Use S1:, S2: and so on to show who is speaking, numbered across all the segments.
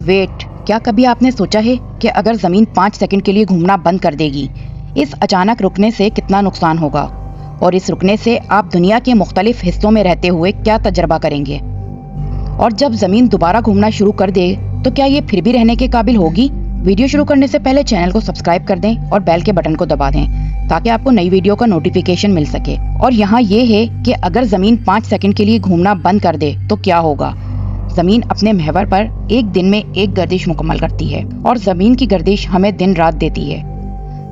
S1: Wait, क्या कभी आपने सोचा है कि अगर ज़मीन 5 सेकंड के लिए घूमना बंद कर देगी, इस अचानक रुकने से कितना नुकसान होगा? और इस रुकने से आप दुनिया के मुख्तलिफ हिस्सों में रहते हुए क्या तजर्बा करेंगे? और जब ज़मीन दोबारा घूमना शुरू कर दे तो क्या ये फिर भी रहने के काबिल होगी? वीडियो शुरू करने से पहले चैनल को सब्सक्राइब कर दें और बेल के बटन को दबा दें ताकि आपको नई वीडियो का नोटिफिकेशन मिल सके। और यहाँ ये है कि अगर ज़मीन 5 सेकंड के लिए घूमना बंद कर दे तो क्या होगा? ज़मीन अपने महवर पर एक दिन में एक गर्दिश मुकम्मल करती है और ज़मीन की गर्दिश हमें दिन रात देती है।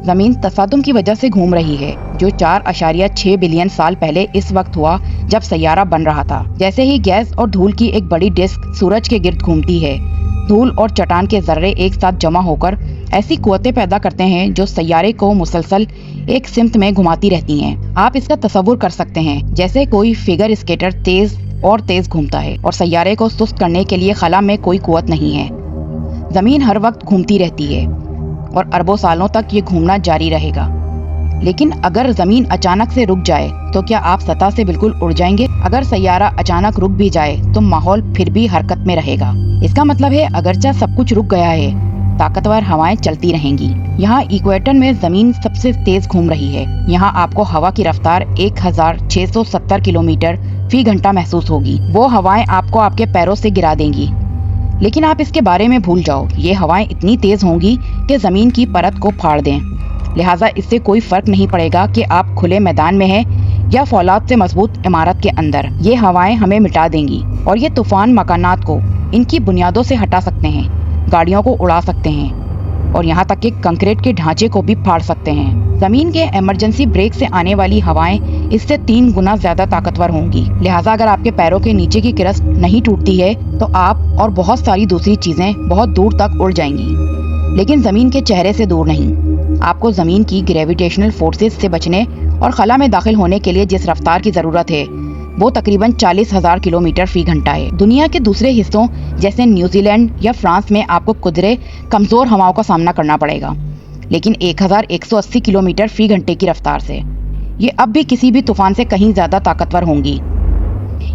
S1: ज़मीन तसादुम की वजह से घूम रही है जो 4.6 बिलियन साल पहले इस वक्त हुआ जब सैयारा बन रहा था। जैसे ही गैस और धूल की एक बड़ी डिस्क सूरज के गिर्द घूमती है, धूल और चट्टान के जर्रे एक साथ जमा होकर ऐसी कुव्वतें पैदा करते हैं जो सैयारे को मुसलसल एक सिमत में घुमाती रहती हैं। आप इसका तसव्वुर कर सकते हैं जैसे कोई फिगर स्केटर तेज घूमता है और सैयारे को सुस्त करने के लिए खला में कोई कुव्वत नहीं है। ज़मीन हर वक्त घूमती रहती है और अरबों सालों तक ये घूमना जारी रहेगा। लेकिन अगर ज़मीन अचानक से रुक जाए तो क्या आप सतह से बिल्कुल उड़ जाएंगे? अगर सैयारा अचानक रुक भी जाए तो माहौल फिर भी हरकत में रहेगा। इसका मतलब है अगरचा सब कुछ रुक गया है, ताकतवर हवाएं चलती रहेंगी। यहाँ इक्वेटर में ज़मीन सबसे तेज घूम रही है। यहाँ आपको हवा की रफ्तार 1670 किलोमीटर फी घंटा महसूस होगी। वो हवाएं आपको आपके पैरों से गिरा देंगी। लेकिन आप इसके बारे में भूल जाओ, ये हवाएं इतनी तेज होंगी कि ज़मीन की परत को फाड़ दें। लिहाजा इससे कोई फर्क नहीं पड़ेगा कि आप खुले मैदान में हैं या फौलाद से मजबूत इमारत के अंदर। ये हवाएं हमें मिटा देंगी और ये तूफान मकानात को इनकी बुनियादों से हटा सकते हैं, गाड़ियों को उड़ा सकते हैं और यहाँ तक कि कंक्रीट के ढांचे को भी फाड़ सकते हैं। ज़मीन के इमरजेंसी ब्रेक से आने वाली हवाएं इससे 3 गुना ज्यादा ताकतवर होंगी। लिहाजा अगर आपके पैरों के नीचे की क्रस्ट नहीं टूटती है तो आप और बहुत सारी दूसरी चीजें बहुत दूर तक उड़ जाएंगी, लेकिन ज़मीन के चेहरे से दूर नहीं। आपको ज़मीन की ग्रेविटेशनल फोर्सेस से बचने और खला में दाखिल होने के लिए जिस रफ्तार की जरूरत है वो तकरीबन 40,000 किलोमीटर फी घंटा है। दुनिया के दूसरे हिस्सों जैसे न्यूजीलैंड या फ्रांस में आपको कुदरे कमजोर हवाओं का सामना करना पड़ेगा, लेकिन 1180 किलोमीटर फी घंटे की रफ्तार से ये अब भी किसी भी तूफान से कहीं ज्यादा ताकतवर होंगी।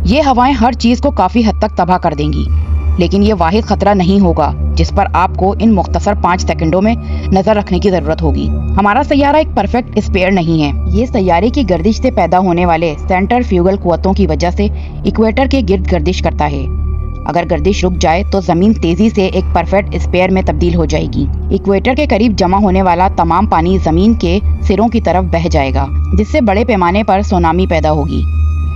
S1: ये हवाएं हर चीज को काफी हद तक तबाह कर देंगी, लेकिन ये वाहिद खतरा नहीं होगा जिस पर आपको इन मुख्तसर 5 सेकंडों में नजर रखने की जरूरत होगी। हमारा सैयारा एक परफेक्ट स्पेयर नहीं है। ये सैयारे की गर्दिश से पैदा होने वाले सेंट्रीफ्यूगल कुव्वतों की वजह से इक्वेटर के गिर्द गर्दिश करता है। अगर गर्दिश रुक जाए तो ज़मीन तेजी से एक परफेक्ट स्पेयर में तब्दील हो जाएगी। इक्वेटर के करीब जमा होने वाला तमाम पानी ज़मीन के सिरों की तरफ बह जाएगा, जिससे बड़े पैमाने पर सुनामी पैदा होगी।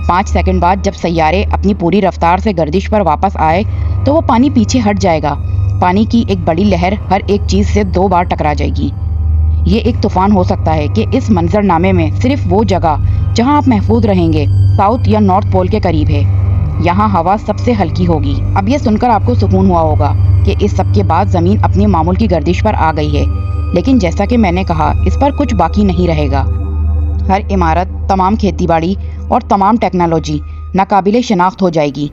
S1: 5 सेकंड बाद जब सैयारे अपनी पूरी रफ्तार से गर्दिश पर वापस आए तो वो पानी पीछे हट जाएगा। पानी की एक बड़ी लहर हर एक चीज से 2 बार टकरा जाएगी। ये एक तूफान हो सकता है कि इस मंजरनामे में सिर्फ वो जगह जहां आप महफूज रहेंगे साउथ या नॉर्थ पोल के करीब है। यहाँ हवा सबसे हल्की होगी। अब ये सुनकर आपको सुकून हुआ होगा कि इस सब के बाद ज़मीन अपनी मामूल की गर्दिश पर आ गई है, लेकिन जैसा कि मैंने कहा इस पर कुछ बाकी नहीं रहेगा। हर इमारत, तमाम खेतीबाड़ी और तमाम टेक्नोलॉजी नाकाबिले शनाख्त हो जाएगी।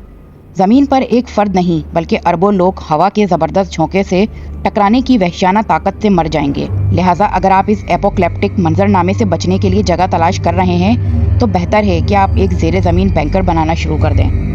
S1: ज़मीन पर एक फ़र्द नहीं बल्कि अरबों लोग हवा के ज़बरदस्त झोंके से टकराने की वहशियाना ताकत से मर जाएंगे। लिहाजा अगर आप इस एपोक्लिप्टिक मंजरनामे से बचने के लिए जगह तलाश कर रहे हैं तो बेहतर है कि आप एक ज़ेरे ज़मीन बैंकर बनाना शुरू कर दें।